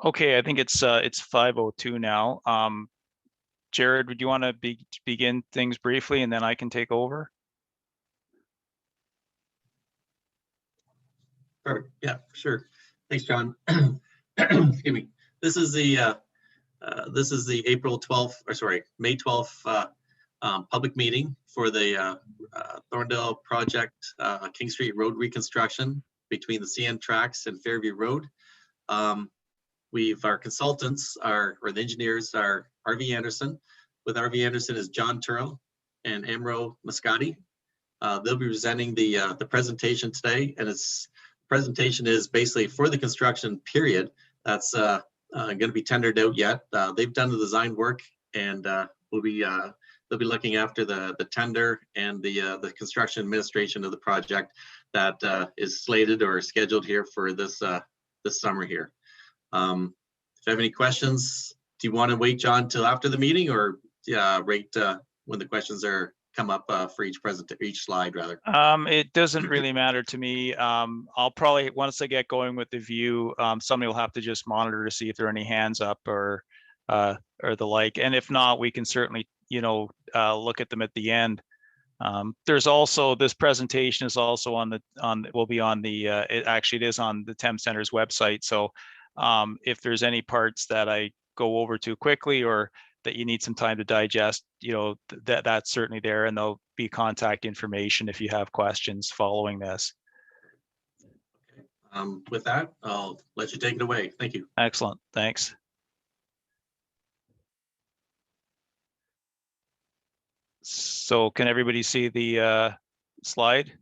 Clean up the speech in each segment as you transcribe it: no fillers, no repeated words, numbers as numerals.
Okay, I think it's 5:02 now. Jared, would you want to begin things briefly, and then I can take over? Perfect. Yeah, sure. Thanks, John. Excuse me. This is the April 12th, or sorry, May 12th public meeting for the Thorndale project, King Street Road reconstruction between the CN tracks and Fairview Road. Our consultants or the engineers are RV Anderson. With RV Anderson is John Turrell and Amro Mascati. They'll be presenting the presentation today, and its presentation is basically for the construction period that's going to be tendered out yet. They've done the design work, and they'll be looking after the tender and the construction administration of the project that is slated or scheduled here for this summer here. If you have any questions, do you want to wait, John, till after the meeting, or rate when the questions come up for each slide rather? It doesn't really matter to me. I'll probably, once I get going with the view, somebody will have to just monitor to see if there are any hands up or the like. And if not, we can certainly, look at them at the end. There's also, this presentation is also will be on it is on the TEM Center's website. So if there's any parts that I go over too quickly or that you need some time to digest, that's certainly there, and there'll be contact information if you have questions following this. Okay. With that, I'll let you take it away. Thank you. Excellent. Thanks. So can everybody see the slide?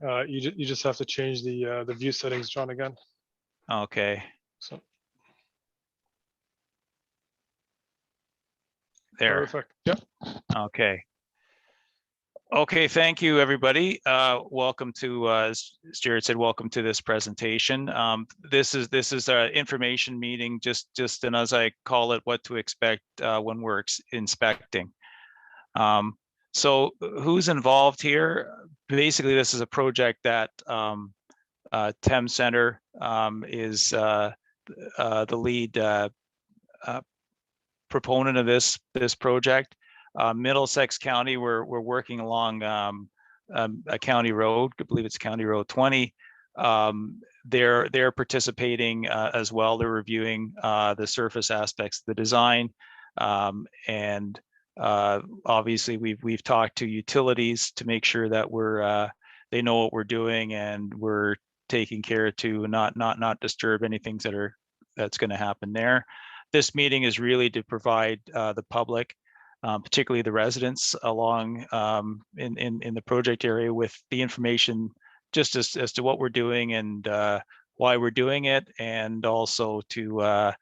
You just have to change the view settings, John, again. Okay. So there. Perfect. Yep. Okay. Okay, thank you, everybody. Welcome to, as Jared said, welcome to this presentation. This is an information meeting, just and as I call it, what to expect when we're inspecting. So who's involved here? Basically, this is a project that TEM Center is the lead proponent of this project. Middlesex County, we're working along a county road. I believe it's County Road 20. They're participating as well. They're reviewing the surface aspects of the design, and obviously we've talked to utilities to make sure that they know what we're doing, and we're taking care to not disturb anything that's going to happen there. This meeting is really to provide the public, particularly the residents along in the project area, with the information just as to what we're doing and why we're doing it, and also to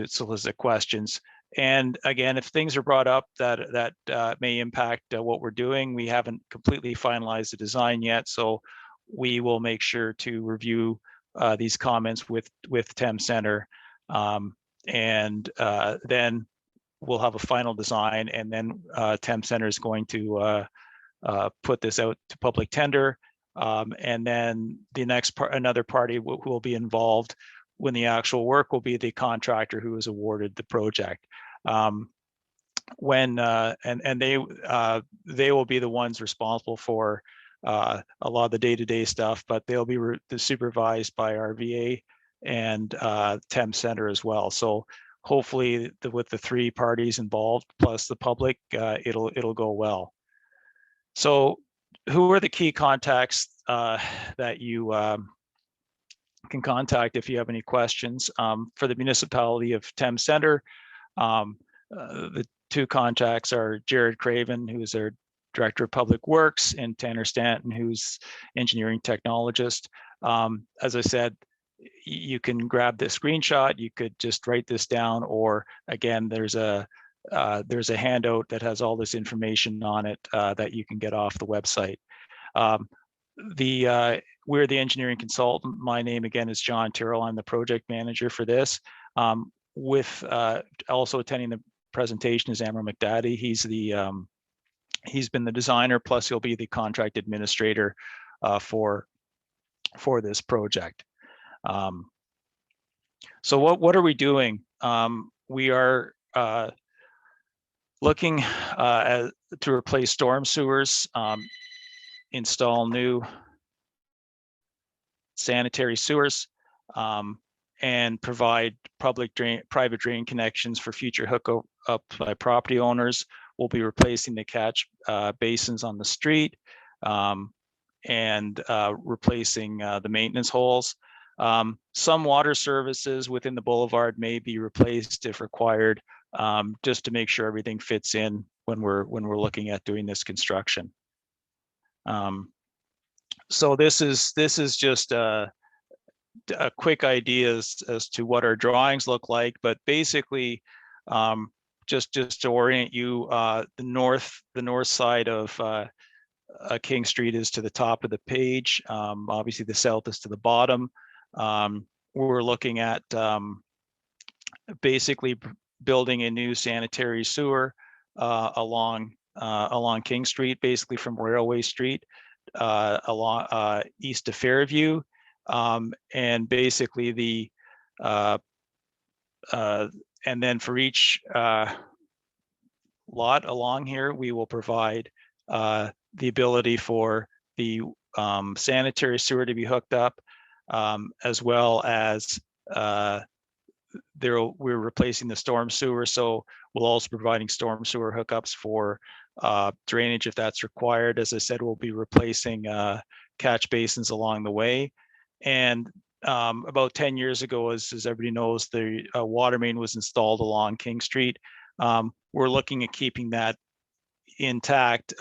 solicit questions. And again, if things are brought up that may impact what we're doing, we haven't completely finalized the design yet, so we will make sure to review these comments with TEM Center, and then we'll have a final design, and then TEM Center is going to put this out to public tender, and then the next another party who will be involved when the actual work will be the contractor who is awarded the project. When they will be the ones responsible for a lot of the day-to-day stuff, but they'll be supervised by RVA and TEM Center as well. So hopefully with the three parties involved plus the public, it'll go well. So who are the key contacts that you can contact if you have any questions? For the municipality of TEM Center, the two contacts are Jared Craven, who is their Director of Public Works, and Tanner Stanton, who's engineering technologist. As I said, you can grab the screenshot, you could just write this down, or again, there's a handout that has all this information on it that you can get off the website. We're the engineering consultant. My name again is John Tyrrell. I'm the project manager for this. With also attending the presentation is Amro McDaddy. He's been the designer, plus he'll be the contract administrator for this project. So what are we doing? We are looking to replace storm sewers, install new sanitary sewers, and provide private drain connections for future hookup by property owners. We'll be replacing the catch basins on the street, and replacing the maintenance holes. Some water services within the boulevard may be replaced if required, just to make sure everything fits in when we're looking at doing this construction. So this is just a quick idea as to what our drawings look like, but basically, just to orient you, the north side of King Street is to the top of the page. Obviously, the south is to the bottom. We're looking at basically building a new sanitary sewer along King Street, basically from Railway Street along east of Fairview, and basically the and then for each lot along here, we will provide the ability for the sanitary sewer to be hooked up, as well as we're replacing the storm sewer. So we'll also be providing storm sewer hookups for drainage if that's required. As I said, we'll be replacing catch basins along the way. And about 10 years ago, as everybody knows, the water main was installed along King Street. We're looking at keeping that intact,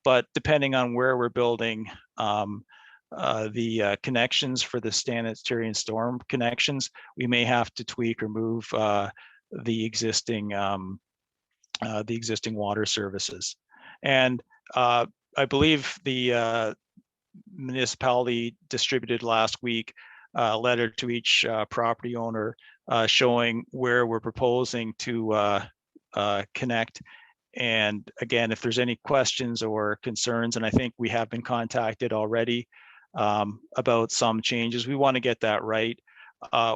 but depending on where we're building the connections for the sanitary and storm connections, we may have to tweak or move the existing water services. And I believe the municipality distributed last week a letter to each property owner showing where we're proposing to connect. And again, if there's any questions or concerns, and I think we have been contacted already about some changes, we want to get that right.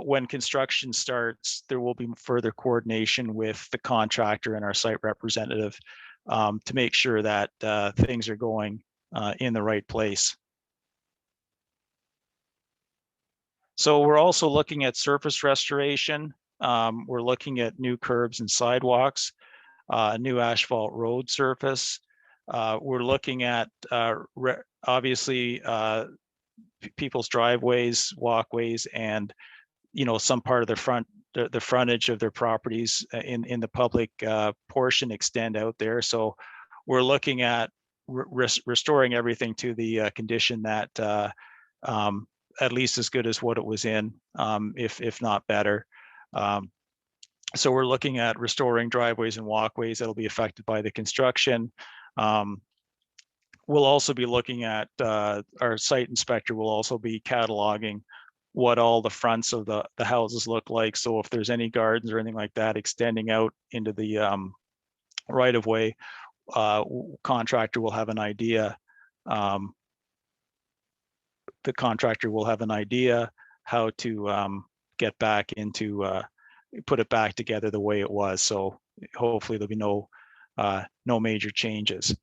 When construction starts, there will be further coordination with the contractor and our site representative to make sure that things are going in the right place. So we're also looking at surface restoration. We're looking at new curbs and sidewalks, new asphalt road surface. We're looking at obviously people's driveways, walkways, and some part of the frontage of their properties in the public portion extend out there. So we're looking at restoring everything to the condition that at least as good as what it was in, if not better. So we're looking at restoring driveways and walkways that'll be affected by the construction. We'll also be looking at, our site inspector will also be cataloging what all the fronts of the houses look like. So if there's any gardens or anything like that extending out into the right of way, contractor will have an idea. The contractor will have an idea how to get back into, put it back together the way it was. So hopefully there'll be no major changes.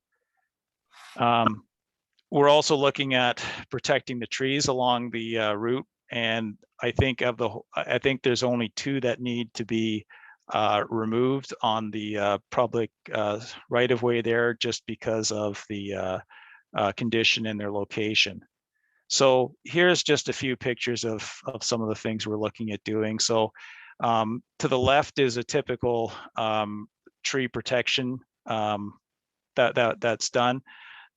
We're also looking at protecting the trees along the route, and I think there's only 2 that need to be removed on the public right of way there, just because of the condition and their location. So here's just a few pictures of some of the things we're looking at doing. So to the left is a typical tree protection that's done.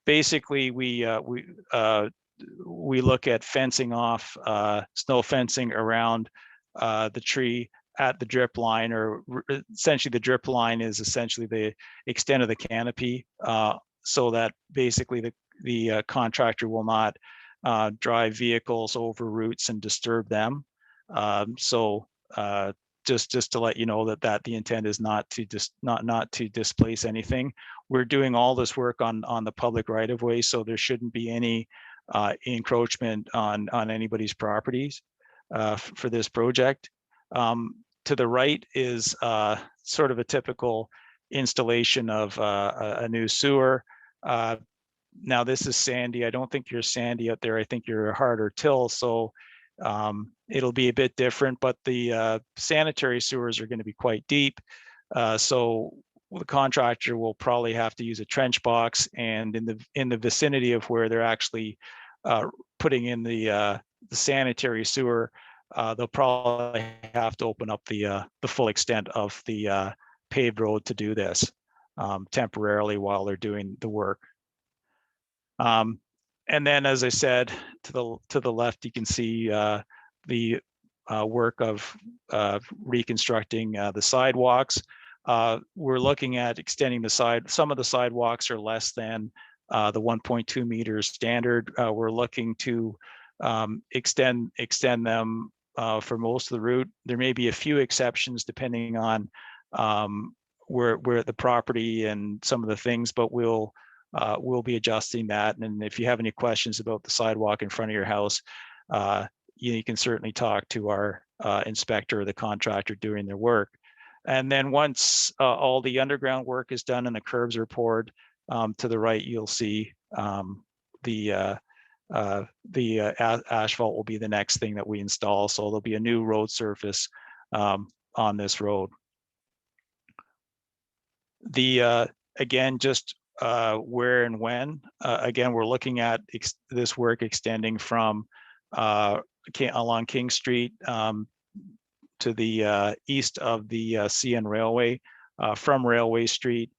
Basically, we look at fencing off, snow fencing around the tree at the drip line, or essentially the drip line is essentially the extent of the canopy, so that basically the contractor will not drive vehicles over roots and disturb them. So just to let you know that the intent is not to displace anything. We're doing all this work on the public right of way, so there shouldn't be any encroachment on anybody's properties for this project. To the right is sort of a typical installation of a new sewer. Now this is sandy. I don't think you're sandy out there. I think you're a harder till, so it'll be a bit different, but the sanitary sewers are going to be quite deep. So the contractor will probably have to use a trench box, and in the vicinity of where they're actually putting in the sanitary sewer, they'll probably have to open up the full extent of the paved road to do this temporarily while they're doing the work. And then, as I said, to the left, you can see the work of reconstructing the sidewalks. We're looking at extending the some of the sidewalks are less than the 1.2 meters standard. We're looking to extend them for most of the route. There may be a few exceptions depending on where the property and some of the things, but we'll be adjusting that. And if you have any questions about the sidewalk in front of your house, you can certainly talk to our inspector or the contractor doing their work. And then once all the underground work is done and the curbs are poured, to the right, you'll see the asphalt will be the next thing that we install. So there'll be a new road surface on this road. Again, just where and when. Again, we're looking at this work extending from along King Street to the east of the CN Railway, from Railway Street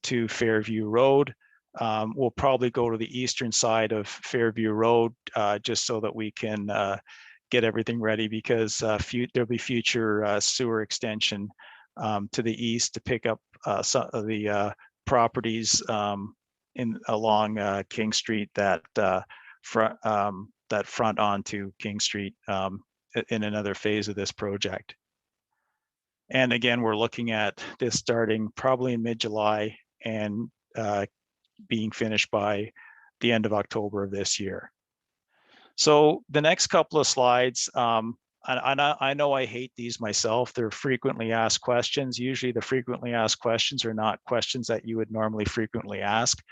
to Fairview Road. We'll probably go to the eastern side of Fairview Road just so that we can get everything ready, because there'll be future sewer extension to the east to pick up some of the properties along King Street that front onto King Street in another phase of this project. And again, we're looking at this starting probably in mid-July and being finished by the end of October of this year. So the next couple of slides, I know I hate these myself. They're frequently asked questions. Usually the frequently asked questions are not questions that you would normally frequently ask,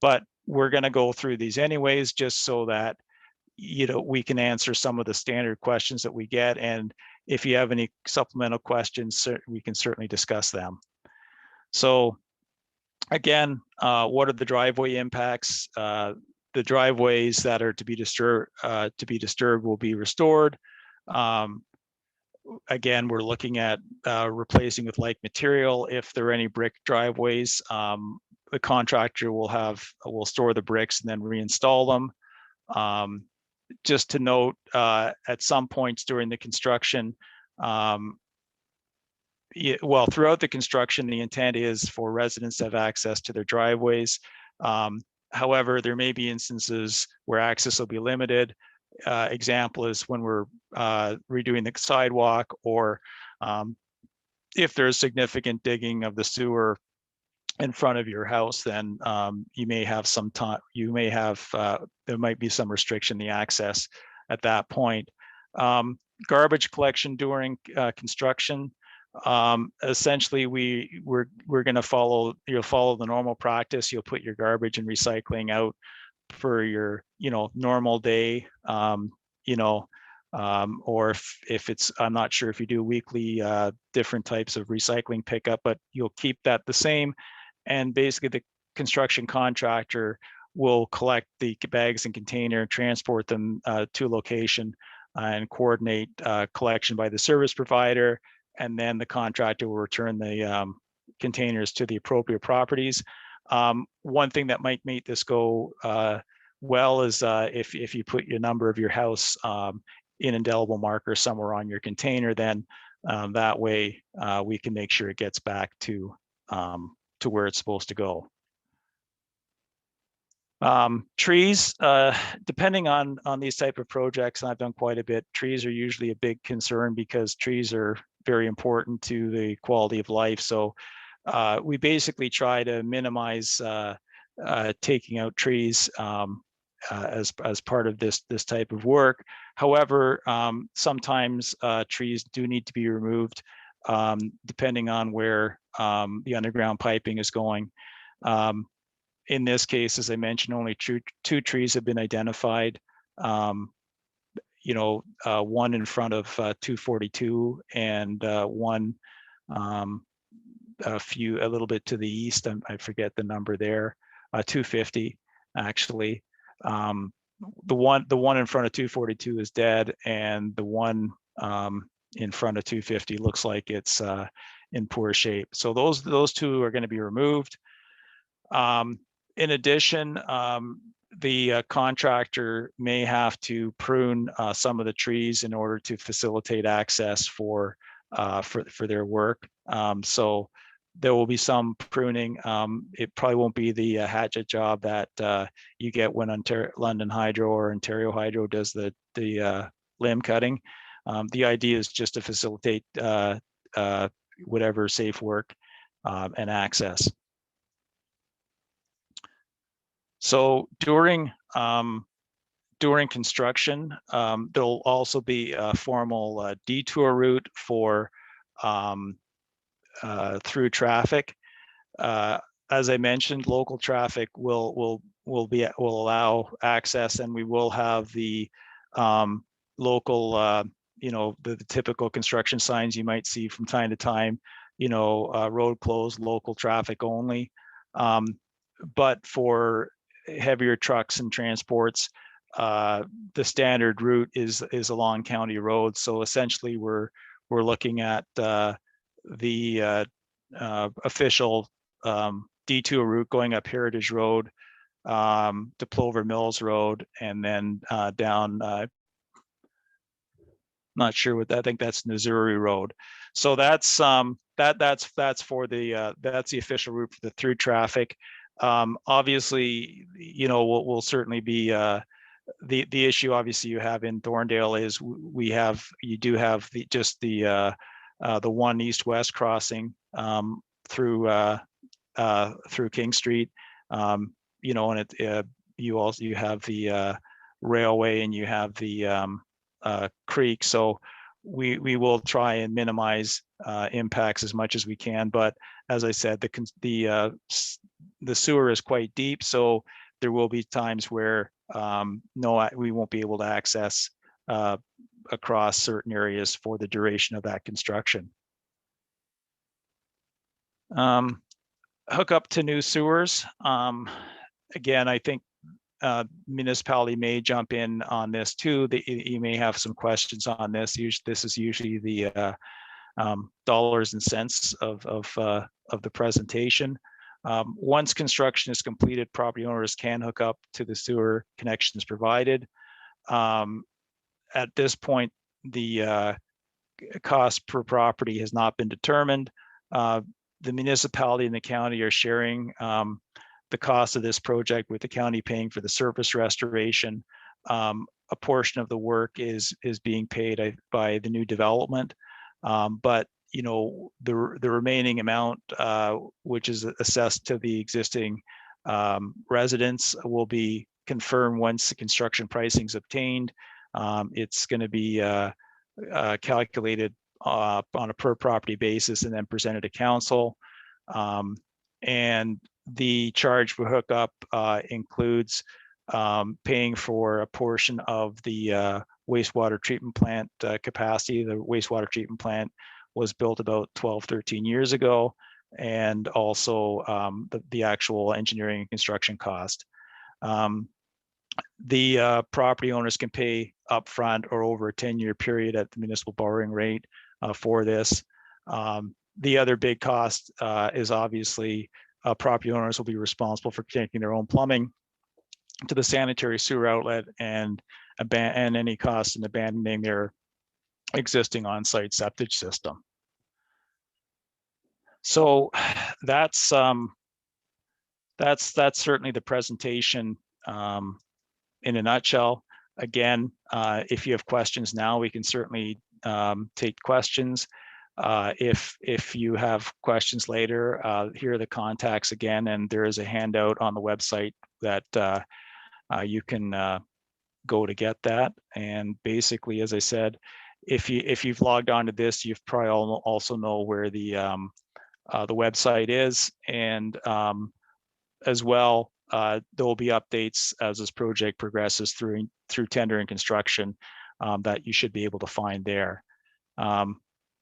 but we're going to go through these anyways, just so that we can answer some of the standard questions that we get. And if you have any supplemental questions, we can certainly discuss them. So again, what are the driveway impacts? The driveways that are to be disturbed will be restored. Again, we're looking at replacing with like material. If there are any brick driveways, the contractor will store the bricks and then reinstall them. Just to note, at some points during the construction, throughout the construction, the intent is for residents to have access to their driveways. However, there may be instances where access will be limited. Example is when we're redoing the sidewalk, or if there's significant digging of the sewer in front of your house, then you may have some time. There might be some restriction in the access at that point. Garbage collection during construction. Essentially, we're going to follow. You'll follow the normal practice. You'll put your garbage and recycling out for your normal day. Or if it's, I'm not sure if you do weekly different types of recycling pickup, but you'll keep that the same. And basically the construction contractor will collect the bags and container, transport them to a location and coordinate collection by the service provider. And then the contractor will return the containers to the appropriate properties. One thing that might make this go well is if you put your number of your house in indelible marker somewhere on your container, then that way we can make sure it gets back to where it's supposed to go. Trees, depending on these type of projects, and I've done quite a bit, trees are usually a big concern because trees are very important to the quality of life. So we basically try to minimize taking out trees as part of this type of work. However, sometimes trees do need to be removed depending on where the underground piping is going. In this case, as I mentioned, only two trees have been identified. One in front of 242 and one a little bit to the east. I forget the number there. 250 actually. The one in front of 242 is dead, and the one in front of 250 looks like it's in poor shape. So those two are going to be removed. In addition, the contractor may have to prune some of the trees in order to facilitate access for their work. So there will be some pruning. It probably won't be the hatchet job that you get when London Hydro or Ontario Hydro does the limb cutting. The idea is just to facilitate whatever safe work and access. So during construction, there'll also be a formal detour route for through traffic. As I mentioned, local traffic will allow access, and we will have the local, the typical construction signs you might see from time to time. Road closed, local traffic only. But for heavier trucks and transports, the standard route is along county roads. So essentially, we're looking at the official detour route going up Heritage Road to Plover Mills Road, and then down. Not sure what that. I think that's Missouri Road. So that's that's for the that's the official route for the through traffic. Obviously, we'll certainly be the issue. Obviously, you have in Thorndale is you do have the one east-west crossing through King Street. And you have the railway, and you have the creek. So we will try and minimize impacts as much as we can. But as I said, the sewer is quite deep, so there will be times where we won't be able to access across certain areas for the duration of that construction. Hook up to new sewers. Again, I think municipality may jump in on this too. You may have some questions on this. This is usually the dollars and cents of the presentation. Once construction is completed, property owners can hook up to the sewer connections provided. At this point, the cost per property has not been determined. The municipality and the county are sharing the cost of this project, with the county paying for the surface restoration. A portion of the work is being paid by the new development, but the remaining amount, which is assessed to the existing residents, will be confirmed once the construction pricing is obtained. It's going to be calculated on a per property basis and then presented to council. And the charge for hookup includes paying for a portion of the wastewater treatment plant capacity. The wastewater treatment plant was built about 12, 13 years ago, and also the actual engineering and construction cost. The property owners can pay upfront or over a 10-year period at the municipal borrowing rate for this. The other big cost is obviously property owners will be responsible for connecting their own plumbing to the sanitary sewer outlet, and any cost in abandoning their existing on-site septic system. So that's certainly the presentation in a nutshell. Again, if you have questions now, we can certainly take questions. If you have questions later, here are the contacts again, and there is a handout on the website that you can go to get that. And basically, as I said, if you've logged on to this, you've probably also know where the website is, and as well, there will be updates as this project progresses through tender and construction that you should be able to find there.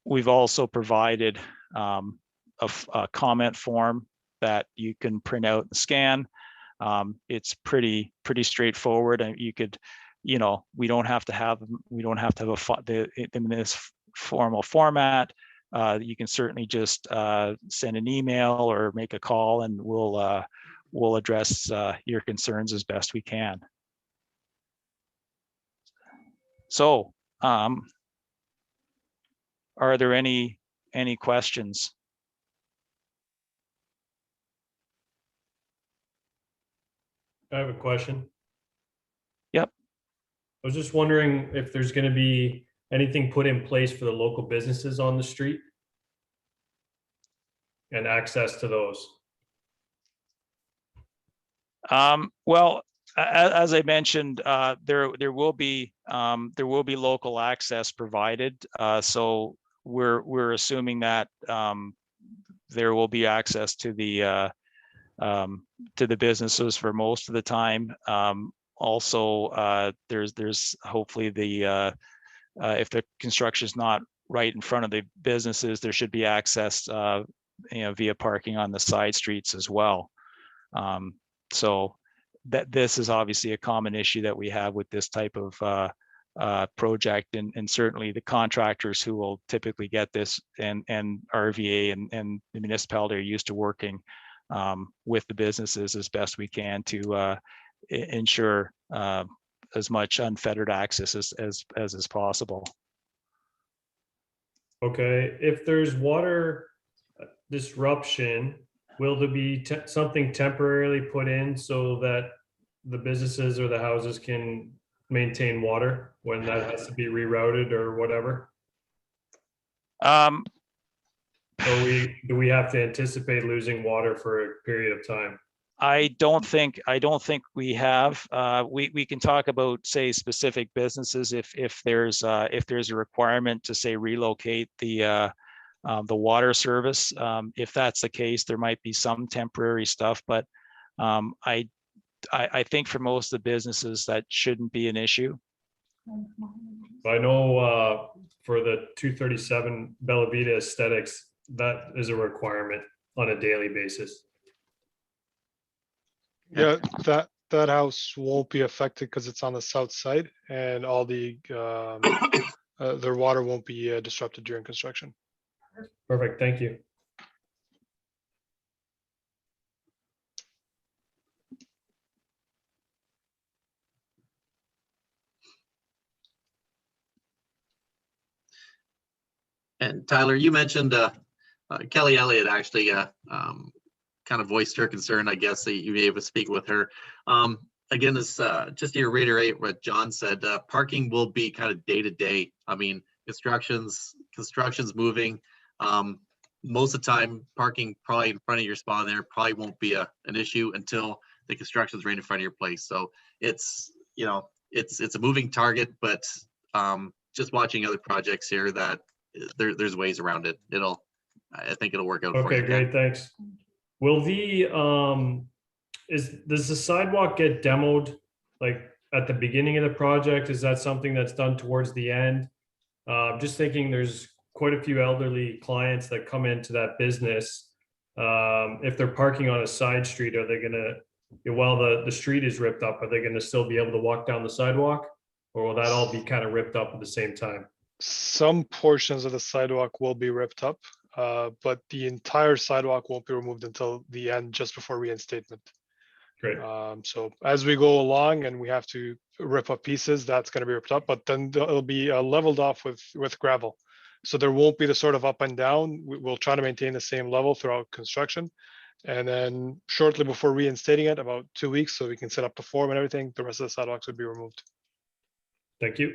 We've also provided a comment form that you can print out and scan. It's pretty straightforward, and you could, we don't have to have them in this formal format. You can certainly just send an email or make a call, and we'll address your concerns as best we can. So, are there any questions? I have a question. Yep. I was just wondering if there's going to be anything put in place for the local businesses on the street and access to those. Well, as I mentioned, there will be local access provided. So we're assuming that there will be access to the businesses for most of the time. Also, there's hopefully if the construction is not right in front of the businesses, there should be access via parking on the side streets as well. So this is obviously a common issue that we have with this type of project, and certainly the contractors who will typically get this and RVA and the municipality are used to working with the businesses as best we can to ensure as much unfettered access as is possible. Okay, if there's water disruption, will there be something temporarily put in so that the businesses or the houses can maintain water when that has to be rerouted or whatever? Do we have to anticipate losing water for a period of time? I don't think we have. We can talk about, say, specific businesses if there's a requirement to, say, relocate the water service. If that's the case, there might be some temporary stuff, but I think for most of the businesses that shouldn't be an issue. I know for the 237 Bella Vita Aesthetics, that is a requirement on a daily basis. Yeah, that house won't be affected because it's on the south side, and all the their water won't be disrupted during construction. Perfect, thank you. And Tyler, you mentioned Kelly Elliott actually kind of voiced her concern. I guess that you'd be able to speak with her. Again, this just to reiterate what John said, parking will be kind of day to day. I mean, construction's moving. Most of the time, parking probably in front of your spot there probably won't be an issue until the construction's right in front of your place. So it's it's a moving target, but just watching other projects here that there's ways around it. I think it'll work out. Okay, for you, great, thanks. Will does the sidewalk get demoed like at the beginning of the project? Is that something that's done towards the end? Just thinking there's quite a few elderly clients that come into that business. If they're parking on a side street, are they gonna, while the street is ripped up, are they gonna still be able to walk down the sidewalk? Or will that all be kind of ripped up at the same time? Some portions of the sidewalk will be ripped up, but the entire sidewalk won't be removed until the end, just before reinstatement. Great. So as we go along and we have to rip up pieces, that's going to be ripped up, but then it'll be leveled off with gravel. So there won't be the sort of up and down. We'll try to maintain the same level throughout construction. And then shortly before reinstating it, about 2 weeks, so we can set up the form and everything, the rest of the sidewalks would be removed. Thank you.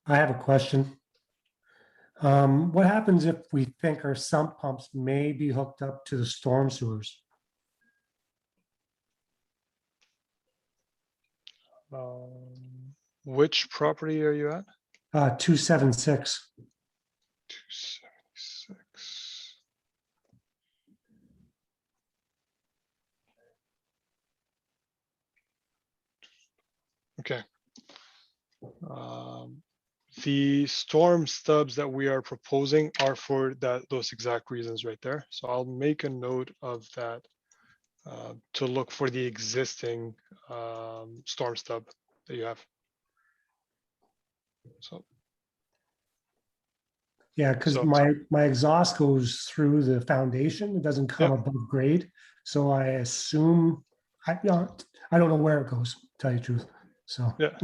I have a question. What happens if we think our sump pumps may be hooked up to the storm sewers? Which property are you at? 276. 276. Okay. The storm stubs that we are proposing are for those exact reasons right there. So I'll make a note of that to look for the existing storm stub that you have. So Yeah, because So- my exhaust goes through the foundation. It doesn't come above grade. So I assume, I don't know where it goes, to tell you the truth. So, yeah,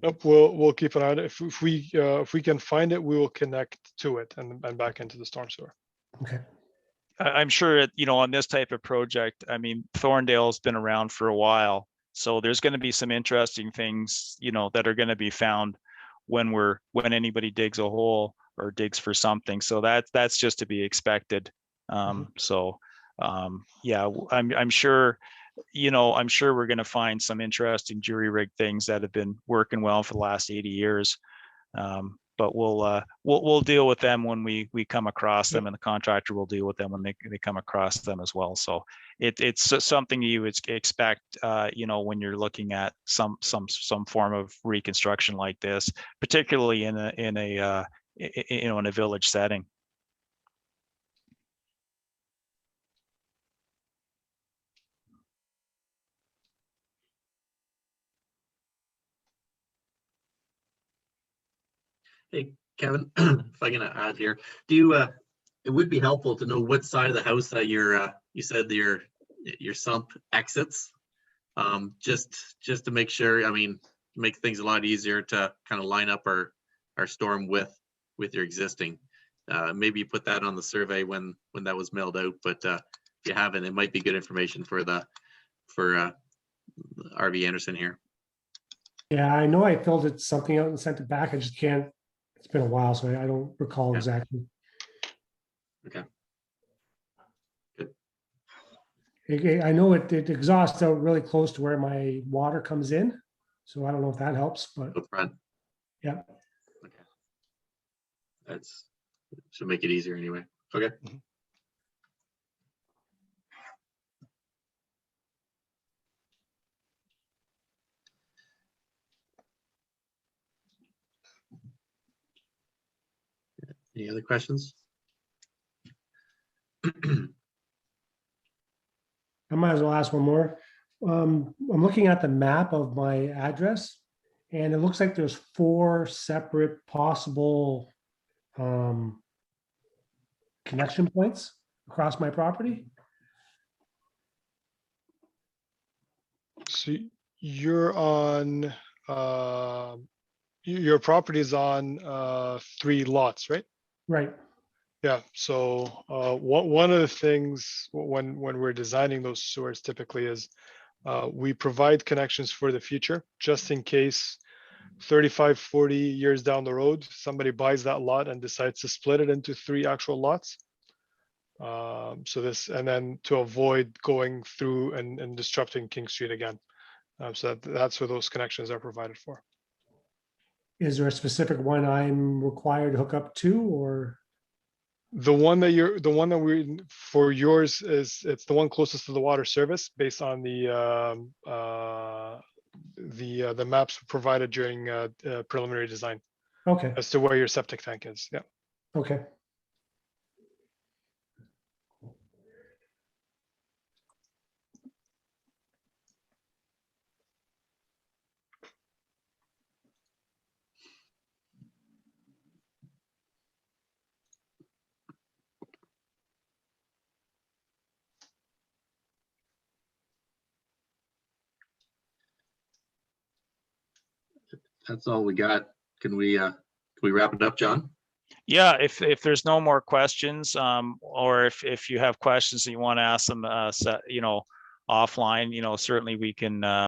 Nope, we'll keep an eye on it. If we can find it, we will connect to it and back into the storm sewer. okay. I'm sure, on this type of project, I mean, Thorndale's been around for a while. So there's going to be some interesting things, that are going to be found when anybody digs a hole or digs for something. So that's just to be expected. Yeah, I'm sure, I'm sure we're going to find some interesting jury rig things that have been working well for the last 80 years. But we'll deal with them when we come across them, and the contractor will deal with them when they come across them as well. So it's something you would expect, when you're looking at some form of reconstruction like this, particularly in a village setting. Hey, Kevin, if I can add here, do you, it would be helpful to know what side of the house that you said your sump exits. Just to make sure, make things a lot easier to kind of line up our storm with your existing. Maybe you put that on the survey when that was mailed out, but if you haven't, it might be good information for RV Anderson here. Yeah, I know I filled something out and sent it back. I just can't, it's been a while, so I don't recall Yeah. exactly. Okay. I know it exhausts out really close to where my water comes in. So I don't know if that helps, but Up front. yeah. Okay. That's should make it easier anyway. Okay. Any other questions? I might as well ask one more. I'm looking at the map of my address, and it looks like there's 4 separate possible connection points across my property. So you're on your property is on 3 lots, right? Right. Yeah, so one of the things when we're designing those sewers typically is we provide connections for the future, just in case 35, 40 years down the road, somebody buys that lot and decides to split it into 3 actual lots. And then to avoid going through and disrupting King Street again. So that's what those connections are provided for. Is there a specific one I'm required to hook up to, or? The one that we for yours it's the one closest to the water service based on the maps provided during preliminary design Okay, as to where your septic tank is. Yeah. okay. That's all we got. Can we wrap it up, John? Yeah, if there's no more questions, or if you have questions and you want to ask them, offline, certainly we can